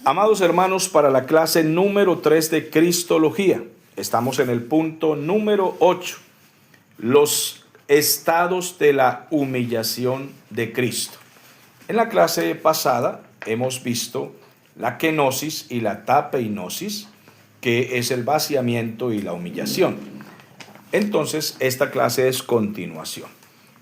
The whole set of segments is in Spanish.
Amados hermanos, para la clase número 3 de Cristología, estamos en el punto número 8, los estados de la humillación de Cristo. En la clase pasada hemos visto la kenosis y la tapeinosis, que es el vaciamiento y la humillación. Entonces, esta clase es continuación.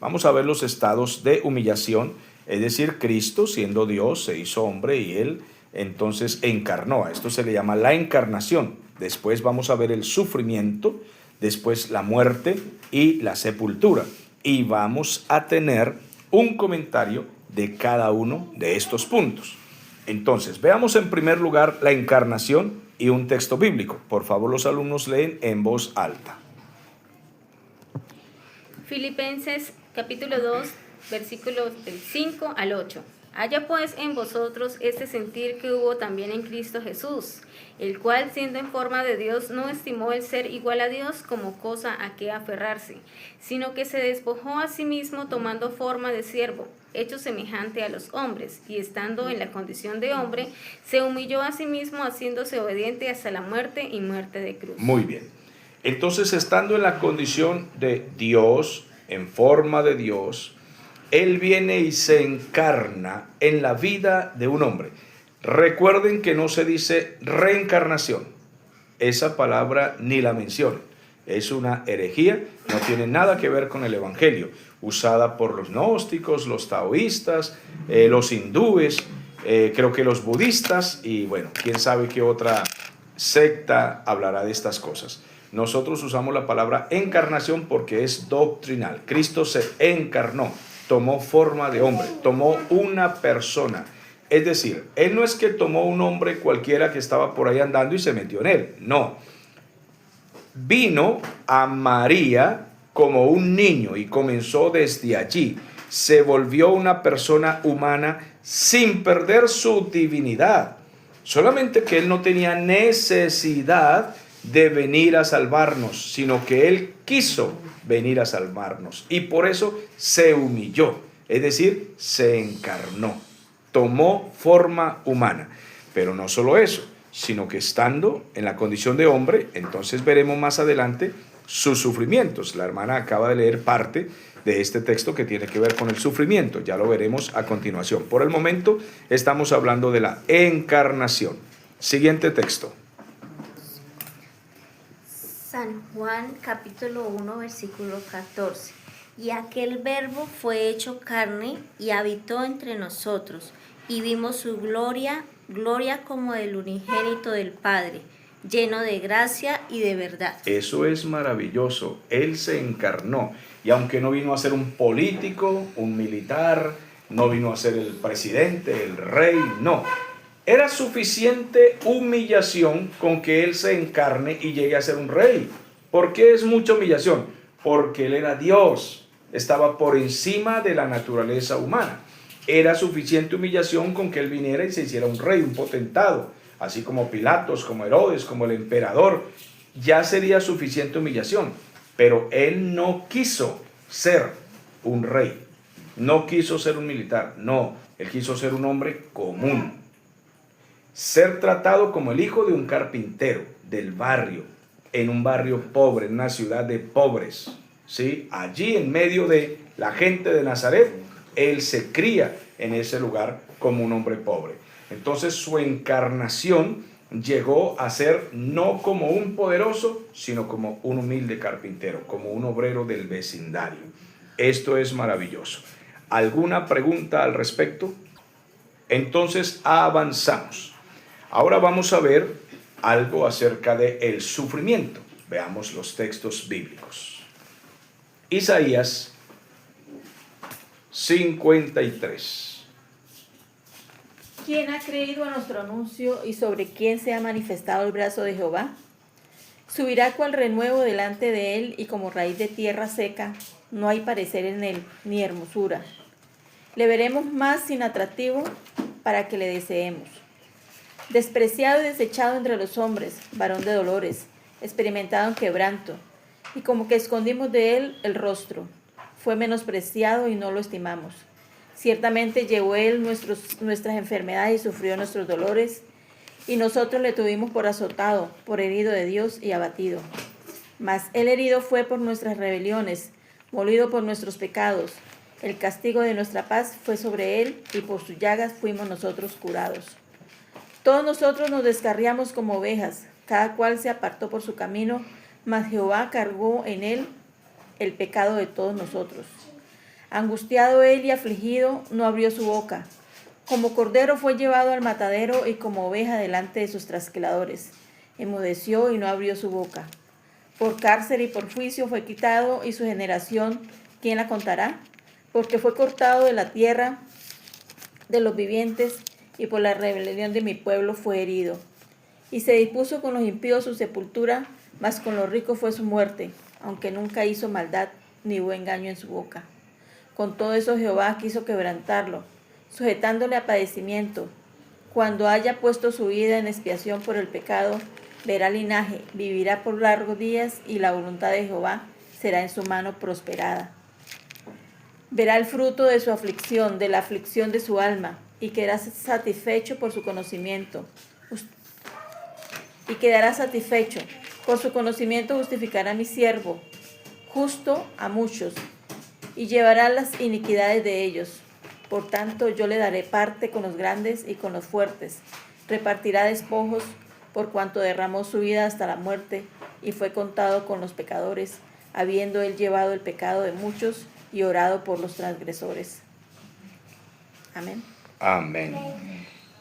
Vamos a ver los estados de humillación, es decir, Cristo siendo Dios se hizo hombre y Él entonces encarnó. A esto se le llama la encarnación. Después vamos a ver el sufrimiento, después la muerte y la sepultura. Y vamos a tener un comentario de cada uno de estos puntos. Entonces, veamos en primer lugar la encarnación y un texto bíblico. Por favor, los alumnos leen en voz alta. Filipenses capítulo 2, versículos del 5 al 8. Haya pues en vosotros este sentir que hubo también en Cristo Jesús, el cual siendo en forma de Dios no estimó el ser igual a Dios como cosa a que aferrarse, sino que se despojó a sí mismo tomando forma de siervo, hecho semejante a los hombres, y estando en la condición de hombre, se humilló a sí mismo haciéndose obediente hasta la muerte y muerte de cruz. Muy bien. Entonces, estando en la condición de Dios, en forma de Dios, Él viene y se encarna en la vida de un hombre. Recuerden que no se dice reencarnación. Esa palabra ni la mencionen. Es una herejía, no tiene nada que ver con el Evangelio, usada por los gnósticos, los taoístas, los hindúes, creo que los budistas y bueno, quién sabe qué otra secta hablará de estas cosas. Nosotros usamos la palabra encarnación porque es doctrinal. Cristo se encarnó, tomó forma de hombre, tomó una persona. Es decir, Él no es que tomó un hombre cualquiera que estaba por ahí andando y se metió en Él. No. Vino a María como un niño y comenzó desde allí. Se volvió una persona humana sin perder su divinidad. Solamente que Él no tenía necesidad de venir a salvarnos, sino que Él quiso venir a salvarnos y por eso se humilló, es decir, se encarnó, tomó forma humana. Pero no solo eso, sino que estando en la condición de hombre, entonces veremos más adelante sus sufrimientos. La hermana acaba de leer parte de este texto que tiene que ver con el sufrimiento, ya lo veremos a continuación. Por el momento estamos hablando de la encarnación. Siguiente texto. San Juan capítulo 1 versículo 14. Y aquel verbo fue hecho carne y habitó entre nosotros, y vimos su gloria, gloria como del unigénito del Padre, lleno de gracia y de verdad. Eso es maravilloso. Él se encarnó. Y aunque no vino a ser un político, un militar, no vino a ser el presidente, el rey, no. Era suficiente humillación con que Él se encarne y llegue a ser un rey. ¿Por qué es mucha humillación? Porque Él era Dios, estaba por encima de la naturaleza humana. Era suficiente humillación con que Él viniera y se hiciera un rey, un potentado, así como Pilatos, como Herodes, como el emperador. Ya sería suficiente humillación, pero Él no quiso ser un rey, no quiso ser un militar, no, Él quiso ser un hombre común. Ser tratado como el hijo de un carpintero del barrio, en un barrio pobre, en una ciudad de pobres, ¿sí? Allí en medio de la gente de Nazaret, Él se cría en ese lugar como un hombre pobre. Entonces su encarnación llegó a ser no como un poderoso, sino como un humilde carpintero, como un obrero del vecindario. Esto es maravilloso. ¿Alguna pregunta al respecto? Entonces avanzamos. Ahora vamos a ver algo acerca del sufrimiento. Veamos los textos bíblicos. Isaías 53. ¿Quién ha creído a nuestro anuncio y sobre quién se ha manifestado el brazo de Jehová? Subirá cual renuevo delante de él y como raíz de tierra seca, no hay parecer en él, ni hermosura. Le veremos más sin atractivo para que le deseemos. Despreciado y desechado entre los hombres, varón de dolores, experimentado en quebranto, y como que escondimos de él el rostro. Fue menospreciado y no lo estimamos. Ciertamente llevó él nuestras enfermedades y sufrió nuestros dolores, y nosotros le tuvimos por azotado, por herido de Dios y abatido. Mas él herido fue por nuestras rebeliones, molido por nuestros pecados. El castigo de nuestra paz fue sobre él, y por sus llagas fuimos nosotros curados. Todos nosotros nos descarriamos como ovejas, cada cual se apartó por su camino, mas Jehová cargó en él el pecado de todos nosotros. Angustiado él y afligido, no abrió su boca. Como cordero fue llevado al matadero, y como oveja delante de sus trasquiladores. Enmudeció y no abrió su boca. Por cárcel y por juicio fue quitado, y su generación, ¿quién la contará? Porque fue cortado de la tierra de los vivientes, y por la rebelión de mi pueblo fue herido. Y se dispuso con los impíos su sepultura, mas con los ricos fue su muerte, aunque nunca hizo maldad ni hubo engaño en su boca. Con todo eso Jehová quiso quebrantarlo, sujetándole a padecimiento. Cuando haya puesto su vida en expiación por el pecado, verá linaje, vivirá por largos días, y la voluntad de Jehová será en su mano prosperada. Verá el fruto de su aflicción, de la aflicción de su alma, y quedará satisfecho por su conocimiento. Por su conocimiento justificará mi siervo, justo a muchos, y llevará las iniquidades de ellos. Por tanto, yo le daré parte con los grandes y con los fuertes. Repartirá despojos, por cuanto derramó su vida hasta la muerte, y fue contado con los pecadores, habiendo él llevado el pecado de muchos y orado por los transgresores. Amén. Amén.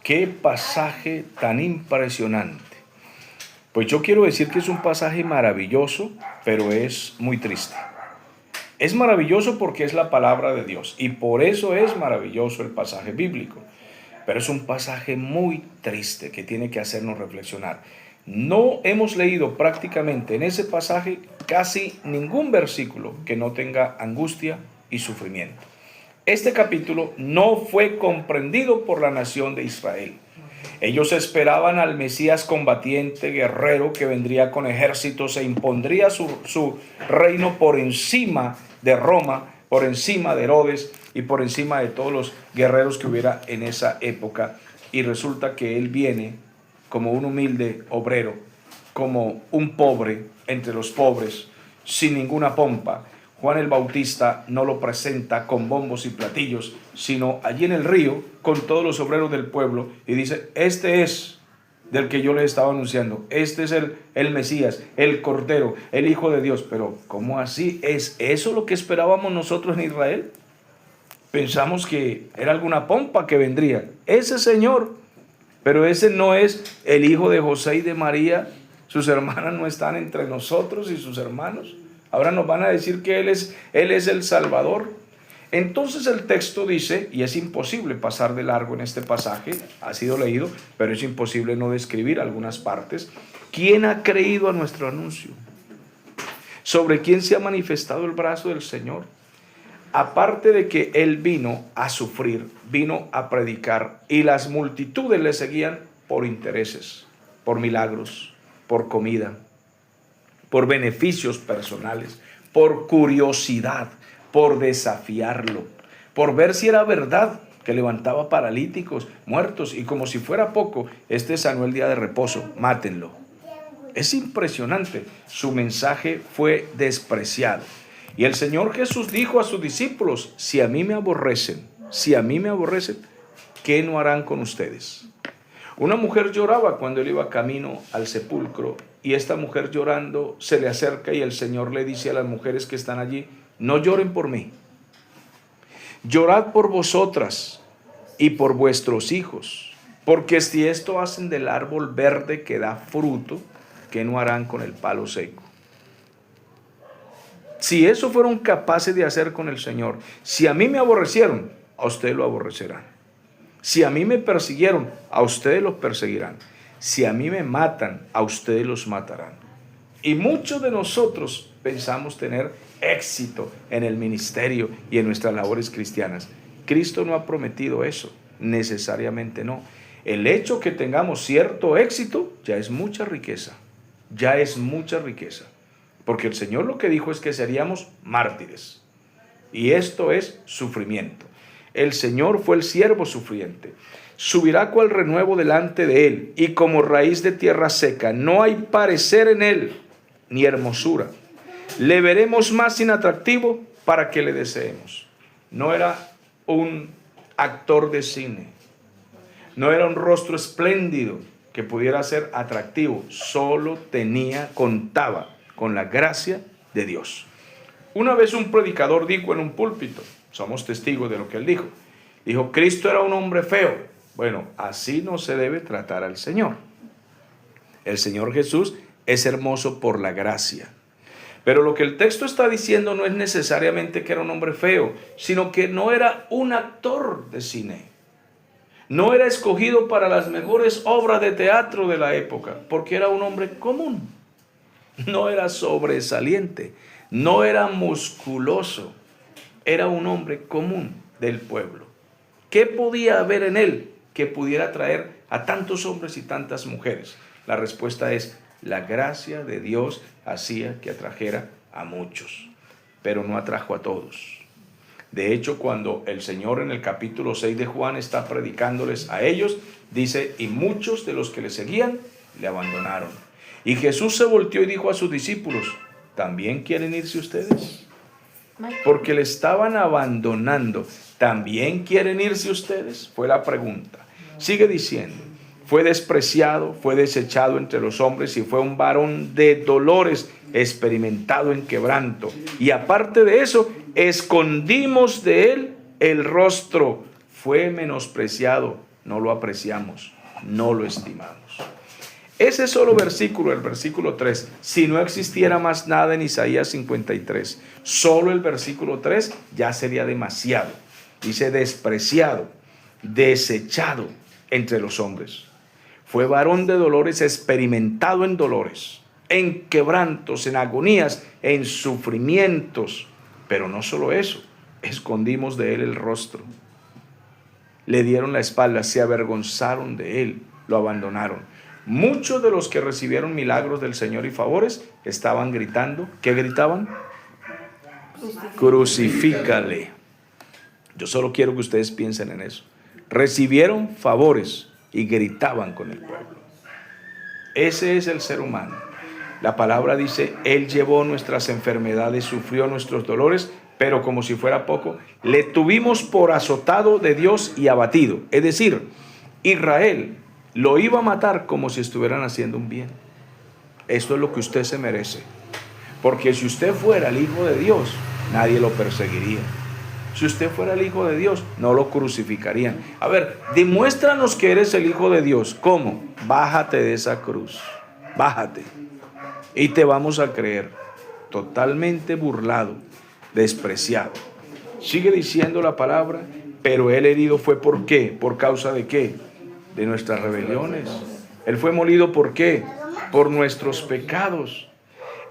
Qué pasaje tan impresionante. Pues yo quiero decir que es un pasaje maravilloso, pero es muy triste. Es maravilloso porque es la palabra de Dios, y por eso es maravilloso el pasaje bíblico. Pero es un pasaje muy triste que tiene que hacernos reflexionar. No hemos leído prácticamente en ese pasaje casi ningún versículo que no tenga angustia y sufrimiento. Este capítulo no fue comprendido por la nación de Israel. Ellos esperaban al Mesías combatiente, guerrero, que vendría con ejércitos e impondría su reino por encima de Roma, por encima de Herodes y por encima de todos los guerreros que hubiera en esa época. Y resulta que él viene como un humilde obrero, como un pobre entre los pobres, sin ninguna pompa. Juan el Bautista no lo presenta con bombos y platillos, sino allí en el río con todos los obreros del pueblo, y dice: este es del que yo les estaba anunciando, este es el Mesías, el Cordero, el Hijo de Dios. Pero ¿cómo así? ¿Es eso lo que esperábamos nosotros en Israel? Pensamos que era alguna pompa que vendría. Ese Señor, pero ese no es el hijo de José y de María. Sus hermanas no están entre nosotros, y sus hermanos. Ahora nos van a decir que Él es el Salvador. Entonces el texto dice, y es imposible pasar de largo en este pasaje, ha sido leído, pero es imposible no describir algunas partes. ¿Quién ha creído a nuestro anuncio? ¿Sobre quién se ha manifestado el brazo del Señor? Aparte de que Él vino a sufrir, vino a predicar, y las multitudes le seguían por intereses, por milagros, por comida, por beneficios personales, por curiosidad, por desafiarlo, por ver si era verdad que levantaba paralíticos, muertos, y como si fuera poco, este es Samuel día de reposo, mátenlo. Es impresionante, su mensaje fue despreciado. Y el Señor Jesús dijo a sus discípulos: si a mí me aborrecen, ¿qué no harán con ustedes? Una mujer lloraba cuando él iba camino al sepulcro, y esta mujer llorando se le acerca, y el Señor le dice a las mujeres que están allí: no lloren por mí, llorad por vosotras y por vuestros hijos, porque si esto hacen del árbol verde que da fruto, ¿qué no harán con el palo seco? Si eso fueron capaces de hacer con el Señor, si a mí me aborrecieron, a ustedes lo aborrecerán. Si a mí me persiguieron, a ustedes los perseguirán. Si a mí me matan, a ustedes los matarán. Y muchos de nosotros pensamos tener éxito en el ministerio y en nuestras labores cristianas. Cristo no ha prometido eso, necesariamente no. El hecho que tengamos cierto éxito ya es mucha riqueza, porque el Señor lo que dijo es que seríamos mártires, y esto es sufrimiento. El Señor fue el siervo sufriente. subirá cual renuevo delante de él, y como raíz de tierra seca. No hay parecer en él, ni hermosura. Le veremos más inatractivo para que le deseemos. No era un actor de cine. No era un rostro espléndido que pudiera ser atractivo. Solo contaba con la gracia de Dios. Una vez un predicador dijo en un púlpito, somos testigos de lo que él dijo. Dijo, Cristo era un hombre feo. Bueno, así no se debe tratar al Señor. El Señor Jesús es hermoso por la gracia. Pero lo que el texto está diciendo no es necesariamente que era un hombre feo, sino que no era un actor de cine. No era escogido para las mejores obras de teatro de la época, porque era un hombre común. No era sobresaliente, no era musculoso, era un hombre común del pueblo. ¿Qué podía haber en él que pudiera atraer a tantos hombres y tantas mujeres? La respuesta es, la gracia de Dios hacía que atrajera a muchos, pero no atrajo a todos. De hecho, cuando el Señor en el capítulo 6 de Juan está predicándoles a ellos, dice, y muchos de los que le seguían le abandonaron. Y Jesús se volteó y dijo a sus discípulos, ¿también quieren irse ustedes? Porque le estaban abandonando. ¿También quieren irse ustedes? Fue la pregunta. Sigue diciendo, fue despreciado, fue desechado entre los hombres y fue un varón de dolores, experimentado en quebranto. Y aparte de eso, escondimos de él el rostro. Fue menospreciado, no lo apreciamos, no lo estimamos. Ese solo versículo, el versículo 3, si no existiera más nada en Isaías 53, solo el versículo 3 ya sería demasiado. Dice despreciado, desechado entre los hombres. Fue varón de dolores, experimentado en dolores, en quebrantos, en agonías, en sufrimientos. Pero no solo eso, escondimos de él el rostro. Le dieron la espalda, se avergonzaron de él, lo abandonaron. Muchos de los que recibieron milagros del Señor y favores estaban gritando. ¿Qué gritaban? Crucifícale. Yo solo quiero que ustedes piensen en eso. Recibieron favores y gritaban con el pueblo. Ese es el ser humano. La palabra dice, Él llevó nuestras enfermedades, sufrió nuestros dolores, pero como si fuera poco, le tuvimos por azotado de Dios y abatido. Es decir, Israel lo iba a matar como si estuvieran haciendo un bien. Esto es lo que usted se merece. Porque si usted fuera el Hijo de Dios, nadie lo perseguiría. Si usted fuera el Hijo de Dios, no lo crucificarían. A ver, demuéstranos que eres el Hijo de Dios. ¿Cómo? Bájate de esa cruz. Bájate. Y te vamos a creer. Totalmente burlado, despreciado. Sigue diciendo la palabra, pero él herido fue ¿por qué? ¿Por causa de qué? De nuestras rebeliones. Él fue molido ¿por qué? Por nuestros pecados.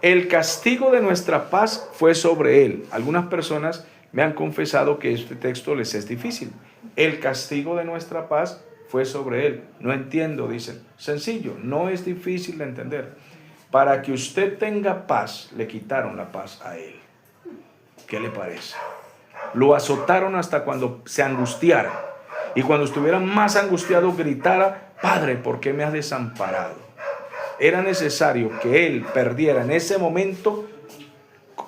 El castigo de nuestra paz fue sobre él. Algunas personas me han confesado que este texto les es difícil. El castigo de nuestra paz fue sobre él. No entiendo, dicen. Sencillo, no es difícil de entender. Para que usted tenga paz, le quitaron la paz a él. ¿Qué le parece? Lo azotaron hasta cuando se angustiara. Y cuando estuviera más angustiado, gritara, Padre, ¿por qué me has desamparado? Era necesario que él perdiera en ese momento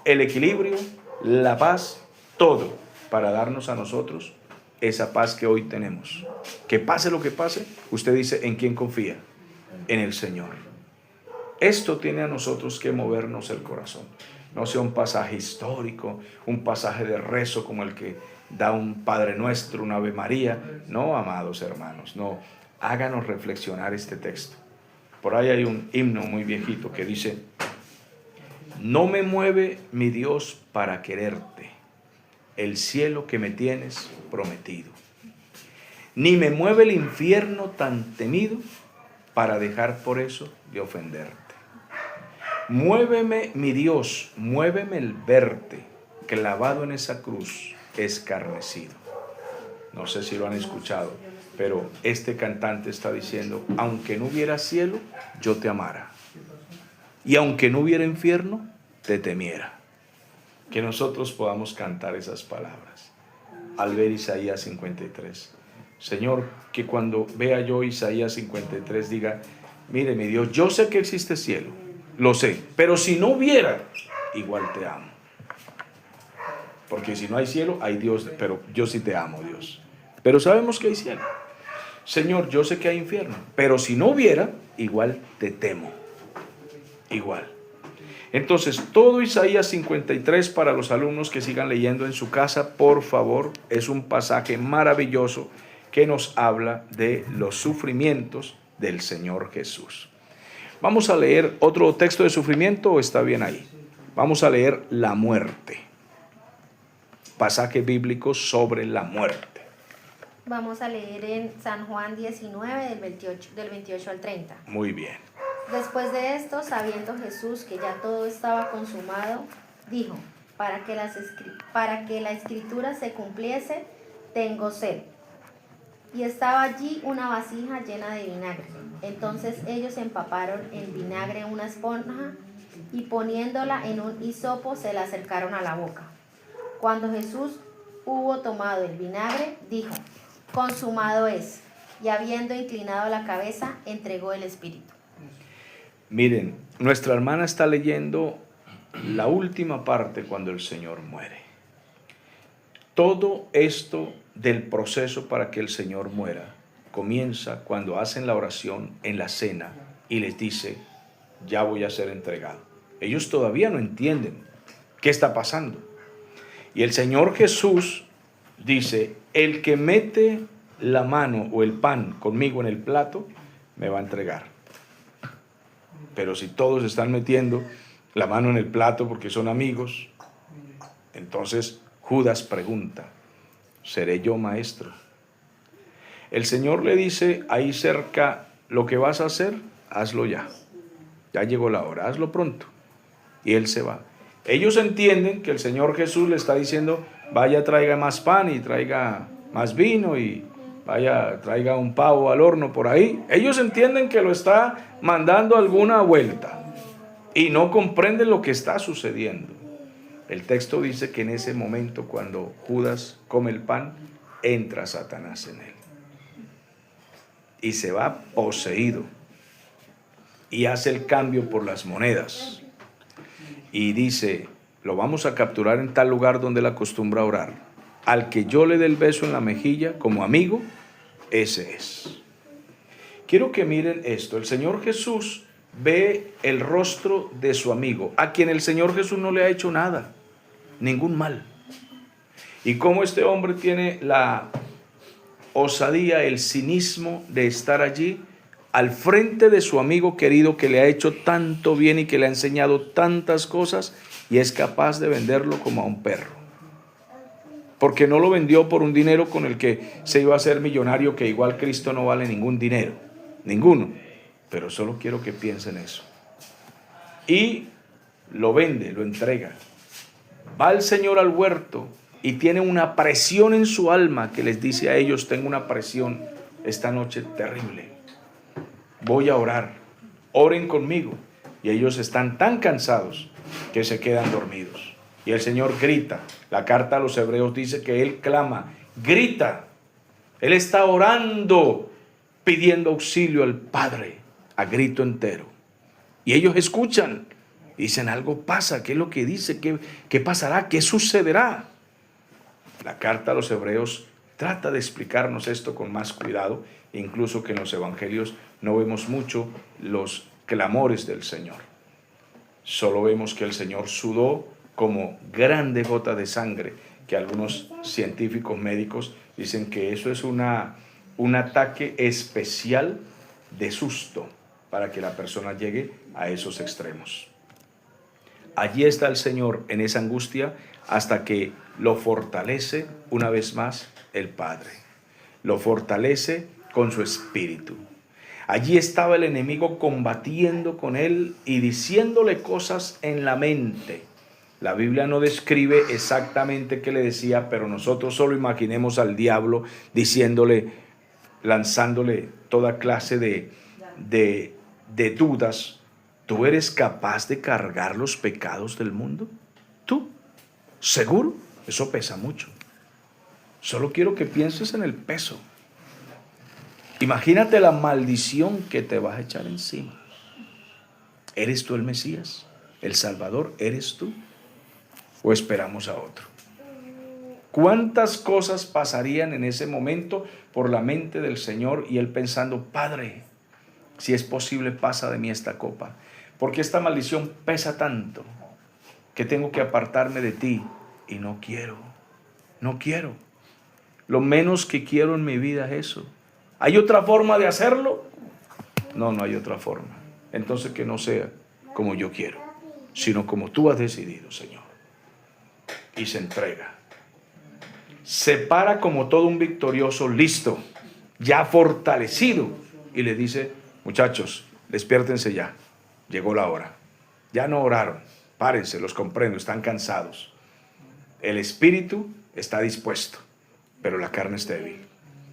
el equilibrio, la paz, todo, para darnos a nosotros esa paz que hoy tenemos. Que pase lo que pase, usted dice, ¿en quién confía? En el Señor. Esto tiene a nosotros que movernos el corazón. No sea un pasaje histórico, un pasaje de rezo como el que da un Padre Nuestro, una Ave María. No, amados hermanos, no. Háganos reflexionar este texto. Por ahí hay un himno muy viejito que dice, no me mueve mi Dios para quererte, el cielo que me tienes prometido. Ni me mueve el infierno tan temido para dejar por eso de ofenderte. Muéveme, mi Dios, muéveme el verte clavado en esa cruz, escarnecido. No sé si lo han escuchado, pero este cantante está diciendo, aunque no hubiera cielo, yo te amara. Y aunque no hubiera infierno, te temiera. Que nosotros podamos cantar esas palabras al ver Isaías 53. Señor, que cuando vea yo Isaías 53 diga, mire mi Dios, yo sé que existe cielo, lo sé, pero si no hubiera, igual te amo. Porque si no hay cielo, hay Dios, pero yo sí te amo, Dios. Pero sabemos que hay cielo. Señor, yo sé que hay infierno, pero si no hubiera, igual te temo. Igual. Entonces, todo Isaías 53 para los alumnos que sigan leyendo en su casa, por favor, es un pasaje maravilloso que nos habla de los sufrimientos del Señor Jesús. Vamos a leer otro texto de sufrimiento, ¿o está bien ahí? Vamos a leer la muerte. Pasaje bíblico sobre la muerte. Vamos a leer en San Juan 19, del 28 al 30. Muy bien. Después de esto, sabiendo Jesús que ya todo estaba consumado, dijo, para que la escritura se cumpliese, tengo sed. Y estaba allí una vasija llena de vinagre. Entonces ellos empaparon en vinagre una esponja y poniéndola en un hisopo se la acercaron a la boca. Cuando Jesús hubo tomado el vinagre, dijo, consumado es, y habiendo inclinado la cabeza, entregó el espíritu. Miren, nuestra hermana está leyendo la última parte cuando el Señor muere. Todo esto del proceso para que el Señor muera comienza cuando hacen la oración en la cena y les dice, ya voy a ser entregado. Ellos todavía no entienden qué está pasando. Y el Señor Jesús dice, el que mete la mano o el pan conmigo en el plato, me va a entregar. Pero si todos están metiendo la mano en el plato porque son amigos, entonces Judas pregunta, ¿seré yo maestro? El Señor le dice, ahí cerca, lo que vas a hacer, hazlo ya. Ya llegó la hora, hazlo pronto. Y él se va. Ellos entienden que el Señor Jesús le está diciendo, vaya, traiga más pan y traiga más vino y vaya, traiga un pavo al horno por ahí. Ellos entienden que lo está mandando alguna vuelta y no comprenden lo que está sucediendo. El texto dice que en ese momento, cuando Judas come el pan, entra Satanás en él y se va poseído y hace el cambio por las monedas y dice, lo vamos a capturar en tal lugar donde él acostumbra orar. Al que yo le dé el beso en la mejilla como amigo, ese es. Quiero que miren esto. El Señor Jesús ve el rostro de su amigo, a quien el Señor Jesús no le ha hecho nada, ningún mal. Y cómo este hombre tiene la osadía, el cinismo de estar allí al frente de su amigo querido que le ha hecho tanto bien y que le ha enseñado tantas cosas, y es capaz de venderlo como a un perro. Porque no lo vendió por un dinero con el que se iba a hacer millonario, que igual Cristo no vale ningún dinero, ninguno. Pero solo quiero que piensen eso. Y lo vende, lo entrega. Va el Señor al huerto y tiene una presión en su alma que les dice a ellos, tengo una presión esta noche terrible. Voy a orar, oren conmigo. Y ellos están tan cansados que se quedan dormidos. Y el Señor grita. La carta a los Hebreos dice que Él clama, grita. Él está orando, pidiendo auxilio al Padre, a grito entero. Y ellos escuchan. Dicen, algo pasa. ¿Qué es lo que dice? ¿Qué pasará? ¿Qué sucederá? La carta a los Hebreos trata de explicarnos esto con más cuidado, incluso que en los evangelios no vemos mucho los clamores del Señor. Solo vemos que el Señor sudó como grande gota de sangre, que algunos científicos médicos dicen que eso es un ataque especial de susto para que la persona llegue a esos extremos. Allí está el Señor en esa angustia hasta que lo fortalece una vez más el Padre. Lo fortalece con su espíritu. Allí estaba el enemigo combatiendo con él y diciéndole cosas en la mente. La Biblia no describe exactamente qué le decía, pero nosotros solo imaginemos al diablo diciéndole, lanzándole toda clase de dudas. ¿Tú eres capaz de cargar los pecados del mundo? ¿Tú? ¿Seguro? Eso pesa mucho. Solo quiero que pienses en el peso. Imagínate la maldición que te vas a echar encima. ¿Eres tú el Mesías? ¿El Salvador? ¿Eres tú? ¿O esperamos a otro? ¿Cuántas cosas pasarían en ese momento por la mente del Señor y Él pensando, Padre, si es posible, pasa de mí esta copa? Porque esta maldición pesa tanto que tengo que apartarme de ti y no quiero. Lo menos que quiero en mi vida es eso. ¿Hay otra forma de hacerlo? No hay otra forma. Entonces que no sea como yo quiero, sino como tú has decidido, Señor. Y se entrega. Se para como todo un victorioso, listo, ya fortalecido. Y le dice, muchachos, despiértense ya. Llegó la hora. Ya no oraron. Párense, los comprendo, están cansados. El espíritu está dispuesto, pero la carne es débil.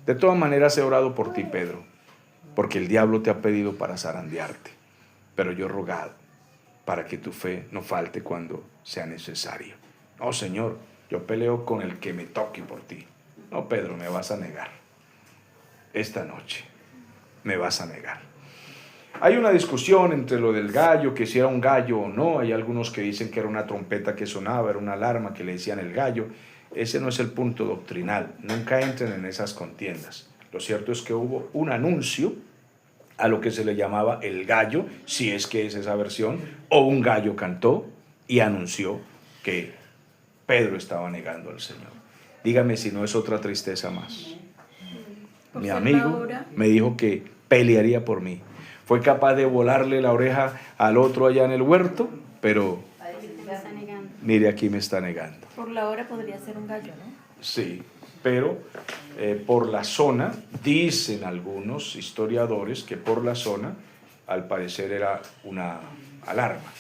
De todas maneras he orado por ti, Pedro, porque el diablo te ha pedido para zarandearte. Pero yo he rogado para que tu fe no falte cuando sea necesario. No, Señor, yo peleo con el que me toque por ti. No, Pedro, me vas a negar. Esta noche me vas a negar. Hay una discusión entre lo del gallo, que si era un gallo o no. Hay algunos que dicen que era una trompeta que sonaba, era una alarma que le decían el gallo. Ese no es el punto doctrinal. Nunca entren en esas contiendas. Lo cierto es que hubo un anuncio a lo que se le llamaba el gallo, si es que es esa versión, o un gallo cantó y anunció que Pedro estaba negando al Señor. Dígame si no es otra tristeza más. Mi amigo me dijo que pelearía por mí. Fue capaz de volarle la oreja al otro allá en el huerto, pero mire, aquí me está negando. Por la hora podría ser un gallo, ¿no? Sí, pero por la zona, dicen algunos historiadores que por la zona, al parecer era una alarma.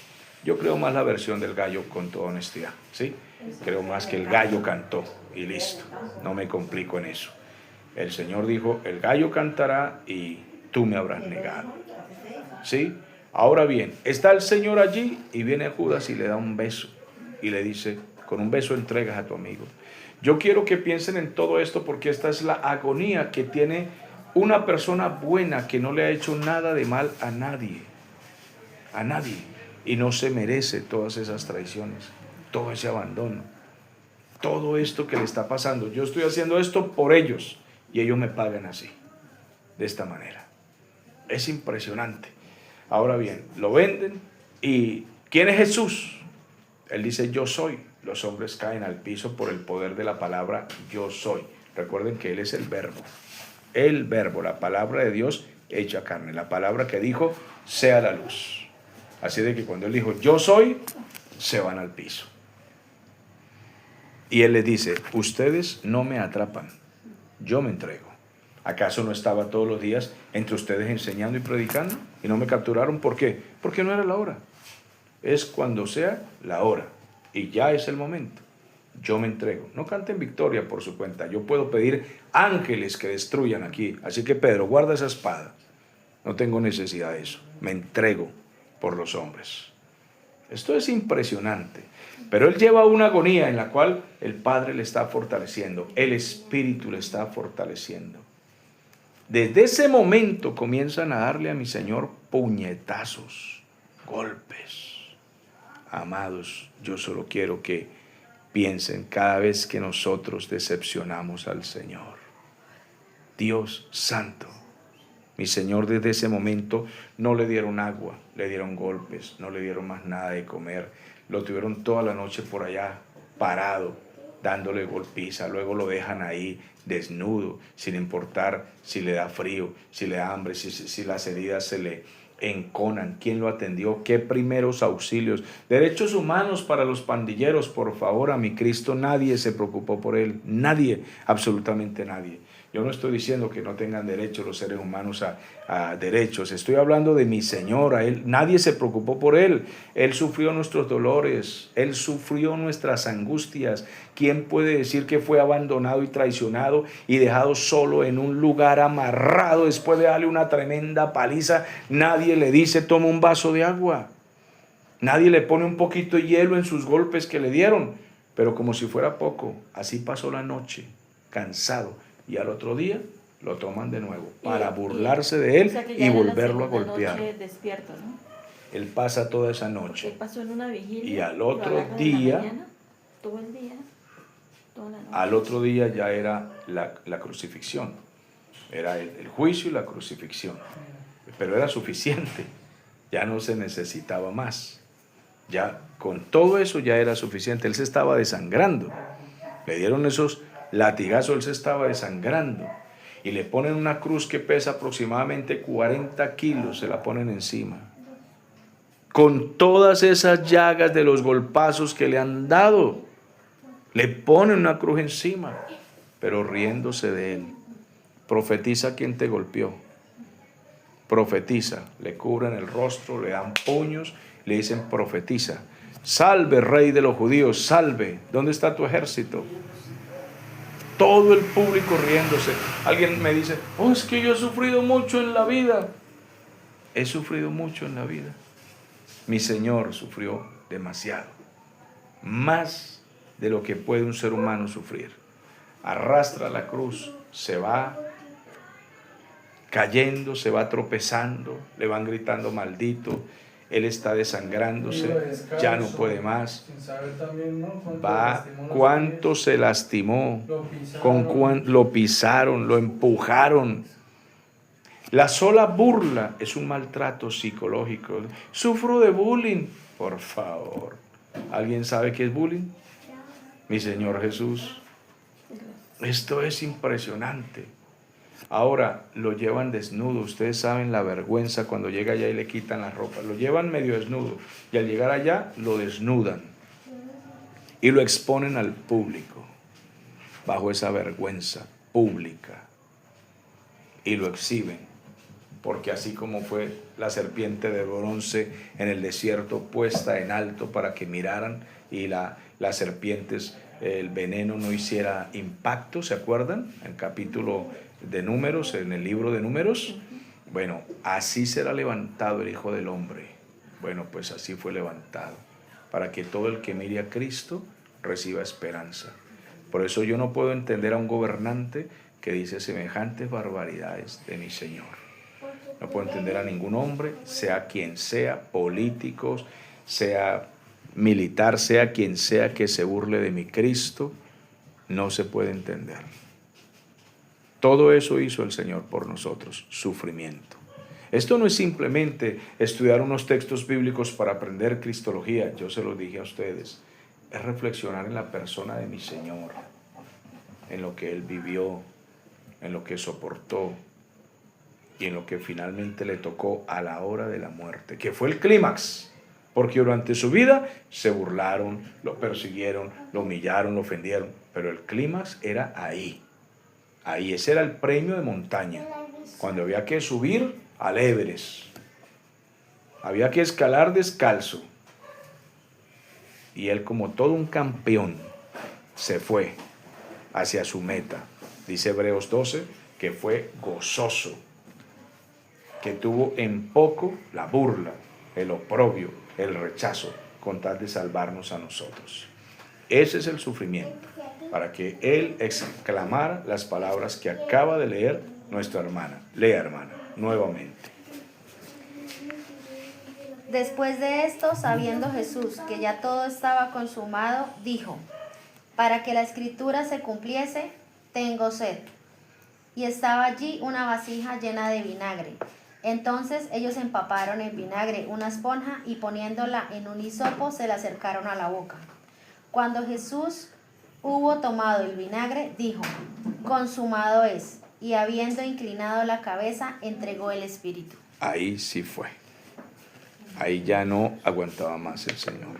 Yo creo más la versión del gallo, con toda honestidad, ¿sí? Creo más que el gallo cantó y listo, no me complico en eso. El Señor dijo, el gallo cantará y tú me habrás negado, ¿sí? Ahora bien, está el Señor allí y viene Judas y le da un beso y le dice, con un beso entregas a tu amigo. Yo quiero que piensen en todo esto porque esta es la agonía que tiene una persona buena que no le ha hecho nada de mal a nadie, y no se merece todas esas traiciones, todo ese abandono, todo esto que le está pasando. Yo estoy haciendo esto por ellos y ellos me pagan así, de esta manera. Es impresionante. Ahora bien, lo venden y ¿quién es Jesús? Él dice, yo soy. Los hombres caen al piso por el poder de la palabra yo soy. Recuerden que Él es el verbo, la palabra de Dios hecha carne, la palabra que dijo, sea la luz. Así de que cuando Él dijo, yo soy, se van al piso. Y Él les dice, ustedes no me atrapan, yo me entrego. ¿Acaso no estaba todos los días entre ustedes enseñando y predicando? Y no me capturaron, ¿por qué? Porque no era la hora. Es cuando sea la hora. Y ya es el momento. Yo me entrego. No canten victoria por su cuenta. Yo puedo pedir ángeles que destruyan aquí. Así que Pedro, guarda esa espada. No tengo necesidad de eso. Me entrego por los hombres. Esto es impresionante. Pero él lleva una agonía en la cual el Padre le está fortaleciendo. El Espíritu le está fortaleciendo. Desde ese momento comienzan a darle a mi Señor puñetazos, golpes. Amados, yo solo quiero que piensen cada vez que nosotros decepcionamos al Señor. Dios santo, mi Señor desde ese momento no le dieron agua, le dieron golpes, no le dieron más nada de comer. Lo tuvieron toda la noche por allá parado, dándole golpiza. Luego lo dejan ahí desnudo, sin importar si le da frío, si le da hambre, si las heridas se le enconan. ¿Quién lo atendió? ¿Qué primeros auxilios? Derechos humanos para los pandilleros, por favor, a mi Cristo. Nadie se preocupó por él. Nadie, absolutamente nadie. Yo no estoy diciendo que no tengan derecho los seres humanos a derechos. Estoy hablando de mi Señor. A él, nadie se preocupó por él. Él sufrió nuestros dolores. Él sufrió nuestras angustias. ¿Quién puede decir que fue abandonado y traicionado y dejado solo en un lugar amarrado después de darle una tremenda paliza? Nadie le dice, toma un vaso de agua. Nadie le pone un poquito de hielo en sus golpes que le dieron. Pero como si fuera poco, así pasó la noche, cansado. Y al otro día lo toman de nuevo para burlarse de él o sea que y ya era la volverlo a segunda golpear. noche despierto, ¿no? Él pasa toda esa Porque él noche. pasó en una vigilia. Y al lo otro agarran en la día, mañana, todo el día, toda la noche. al otro día ya era la crucifixión. Era el juicio y la crucifixión. Pero era suficiente. Ya no se necesitaba más. Ya con todo eso ya era suficiente. Él se estaba desangrando. Le dieron esos latigazos, él se estaba desangrando. Y le ponen una cruz que pesa aproximadamente 40 kilos, se la ponen encima. Con todas esas llagas de los golpazos que le han dado, le ponen una cruz encima, pero riéndose de él. Profetiza quien te golpeó. Profetiza, le cubren el rostro, le dan puños, le dicen profetiza. Salve, rey de los judíos, salve. ¿Dónde está tu ejército? Todo el público riéndose. Alguien me dice, oh, es que yo he sufrido mucho en la vida. He sufrido mucho en la vida. Mi Señor sufrió demasiado. Más de lo que puede un ser humano sufrir. Arrastra la cruz, se va cayendo, se va tropezando, le van gritando maldito. Él está desangrándose, ya no puede más. Va, cuánto se lastimó, lo pisaron, lo empujaron. La sola burla es un maltrato psicológico. Sufro de bullying, por favor. ¿Alguien sabe qué es bullying? Mi Señor Jesús. Esto es impresionante. Ahora lo llevan desnudo. Ustedes saben la vergüenza cuando llega allá y le quitan la ropa. Lo llevan medio desnudo y al llegar allá lo desnudan y lo exponen al público bajo esa vergüenza pública y lo exhiben, porque así como fue la serpiente de bronce en el desierto puesta en alto para que miraran y las serpientes, el veneno no hiciera impacto, ¿se acuerdan? El capítulo de Números, en el libro de Números. Bueno, así será levantado el Hijo del Hombre. Bueno, pues así fue levantado, para que todo el que mire a Cristo reciba esperanza. Por eso yo no puedo entender a un gobernante que dice semejantes barbaridades de mi Señor. No puedo entender a ningún hombre, sea quien sea, políticos, sea militar, sea quien sea, que se burle de mi Cristo. No se puede entender. Todo eso hizo el Señor por nosotros, sufrimiento. Esto no es simplemente estudiar unos textos bíblicos para aprender cristología, yo se lo dije a ustedes, es reflexionar en la persona de mi Señor, en lo que Él vivió, en lo que soportó y en lo que finalmente le tocó a la hora de la muerte, que fue el clímax, porque durante su vida se burlaron, lo persiguieron, lo humillaron, lo ofendieron, pero el clímax era ahí. Ahí, ese era el premio de montaña, cuando había que subir al Everest, había que escalar descalzo, y él, como todo un campeón, se fue hacia su meta. Dice Hebreos 12 que fue gozoso, que tuvo en poco la burla, el oprobio, el rechazo, con tal de salvarnos a nosotros. Ese es el sufrimiento, para que él exclamara las palabras que acaba de leer nuestra hermana. Lea, hermana, nuevamente. Después de esto, sabiendo Jesús que ya todo estaba consumado, dijo, para que la escritura se cumpliese, tengo sed. Y estaba allí una vasija llena de vinagre. Entonces ellos empaparon en vinagre una esponja y poniéndola en un hisopo se la acercaron a la boca. Cuando Jesús hubo tomado el vinagre, dijo, consumado es, y habiendo inclinado la cabeza, entregó el espíritu. Ahí sí fue. Ahí ya no aguantaba más el Señor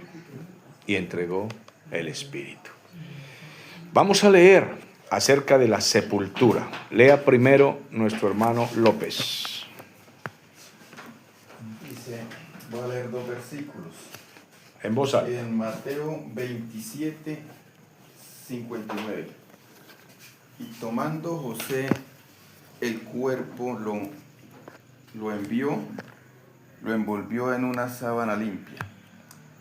y entregó el espíritu. Vamos a leer acerca de la sepultura. Lea primero nuestro hermano López. Dice, voy a leer 2 versículos. En voz alta. En Mateo 27, 59. Y tomando José el cuerpo, lo envolvió en una sábana limpia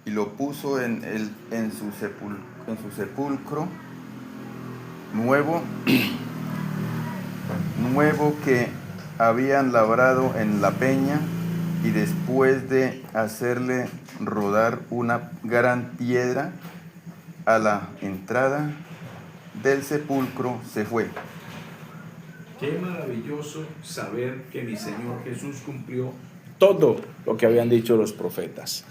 y lo puso en su sepulcro nuevo nuevo que habían labrado en la peña, y después de hacerle rodar una gran piedra a la entrada del sepulcro, se fue. Qué maravilloso saber que mi Señor Jesús cumplió todo lo que habían dicho los profetas.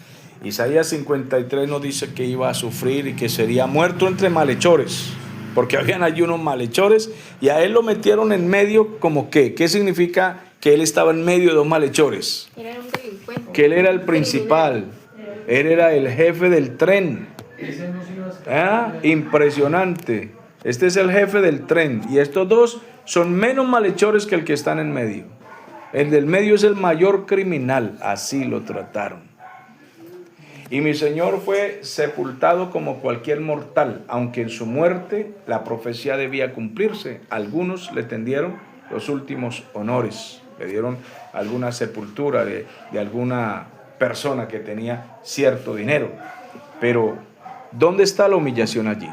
Isaías 53 nos dice que iba a sufrir y que sería muerto entre malhechores, porque habían allí unos malhechores y a él lo metieron en medio como que. ¿Qué significa que él estaba en medio de dos malhechores? Era un delincuente. Que él era el principal, él era el jefe del tren. Impresionante. Este es el jefe del tren y estos dos son menos malhechores que el que están en medio. El del medio es el mayor criminal, así lo trataron. Y mi Señor fue sepultado como cualquier mortal, aunque en su muerte la profecía debía cumplirse. Algunos le tendieron los últimos honores, le dieron alguna sepultura de alguna persona que tenía cierto dinero. Pero, ¿dónde está la humillación allí?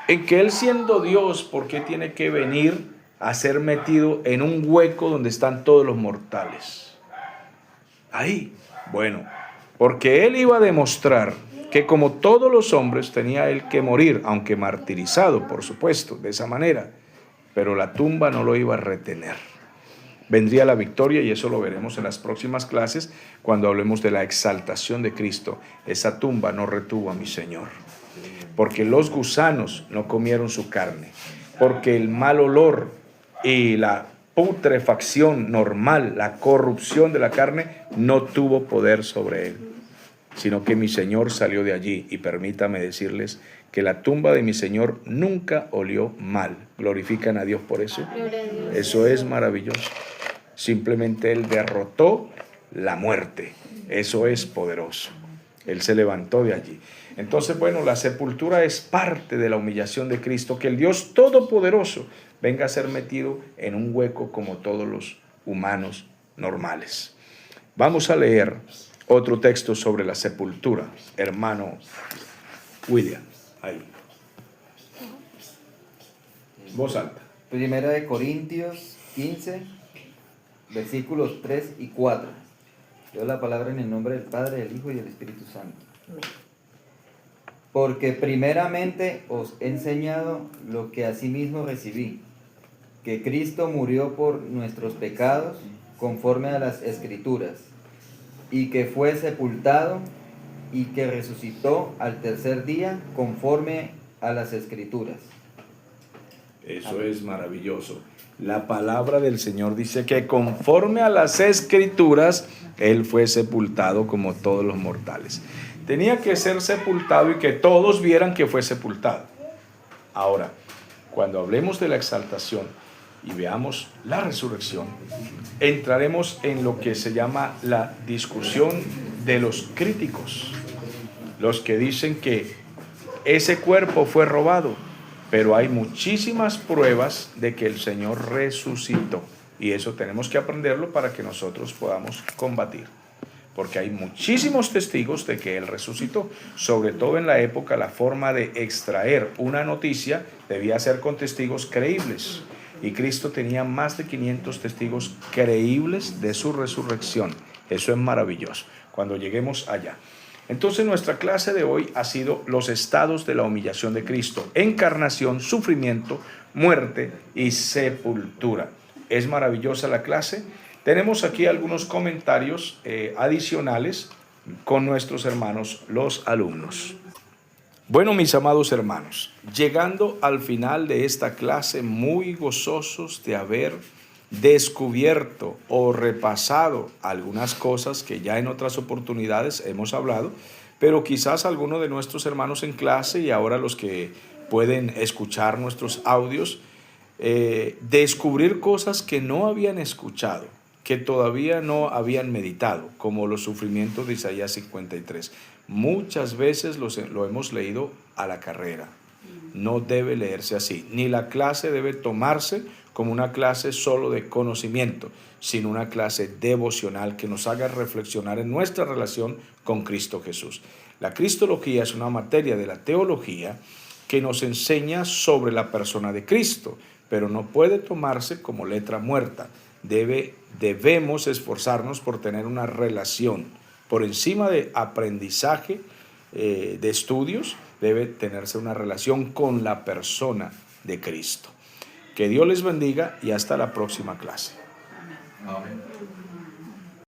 En que Él, siendo Dios, ¿por qué tiene que venir a ser metido en un hueco donde están todos los mortales? Ahí, bueno, porque Él iba a demostrar que como todos los hombres tenía Él que morir, aunque martirizado, por supuesto, de esa manera, pero la tumba no lo iba a retener. Vendría la victoria y eso lo veremos en las próximas clases cuando hablemos de la exaltación de Cristo. Esa tumba no retuvo a mi Señor, porque los gusanos no comieron su carne, porque el mal olor y la putrefacción normal, la corrupción de la carne, no tuvo poder sobre él, sino que mi Señor salió de allí. Y permítame decirles que la tumba de mi Señor nunca olió mal. ¿Glorifican a Dios por eso? Eso es maravilloso. Simplemente Él derrotó la muerte. Eso es poderoso. Él se levantó de allí. Entonces, bueno, la sepultura es parte de la humillación de Cristo, que el Dios Todopoderoso venga a ser metido en un hueco como todos los humanos normales. Vamos a leer otro texto sobre la sepultura, hermano William. Ahí. Voz alta. Primera de Corintios 15, versículos 3 y 4. Leo la palabra en el nombre del Padre, del Hijo y del Espíritu Santo. Porque primeramente os he enseñado lo que asimismo recibí, que Cristo murió por nuestros pecados conforme a las Escrituras, y que fue sepultado y que resucitó al tercer día conforme a las Escrituras. Eso es maravilloso. La palabra del Señor dice que conforme a las Escrituras, Él fue sepultado como todos los mortales. Tenía que ser sepultado y que todos vieran que fue sepultado. Ahora, cuando hablemos de la exaltación y veamos la resurrección, entraremos en lo que se llama la discusión de los críticos, los que dicen que ese cuerpo fue robado, pero hay muchísimas pruebas de que el Señor resucitó, y eso tenemos que aprenderlo para que nosotros podamos combatir, porque hay muchísimos testigos de que Él resucitó. Sobre todo en la época, la forma de extraer una noticia debía ser con testigos creíbles, y Cristo tenía más de 500 testigos creíbles de su resurrección. Eso es maravilloso, cuando lleguemos allá. Entonces nuestra clase de hoy ha sido los estados de la humillación de Cristo: encarnación, sufrimiento, muerte y sepultura. Es maravillosa la clase. Tenemos aquí algunos comentarios adicionales con nuestros hermanos, los alumnos. Bueno, mis amados hermanos, llegando al final de esta clase, muy gozosos de haber descubierto o repasado algunas cosas que ya en otras oportunidades hemos hablado, pero quizás algunos de nuestros hermanos en clase y ahora los que pueden escuchar nuestros audios, descubrir cosas que no habían escuchado, que todavía no habían meditado, como los sufrimientos de Isaías 53. Muchas veces lo hemos leído a la carrera. No debe leerse así, ni la clase debe tomarse como una clase solo de conocimiento, sino una clase devocional que nos haga reflexionar en nuestra relación con Cristo Jesús. La cristología es una materia de la teología que nos enseña sobre la persona de Cristo, pero no puede tomarse como letra muerta. Debemos esforzarnos por tener una relación. Por encima de aprendizaje, de estudios, debe tenerse una relación con la persona de Cristo. Que Dios les bendiga y hasta la próxima clase. Amén.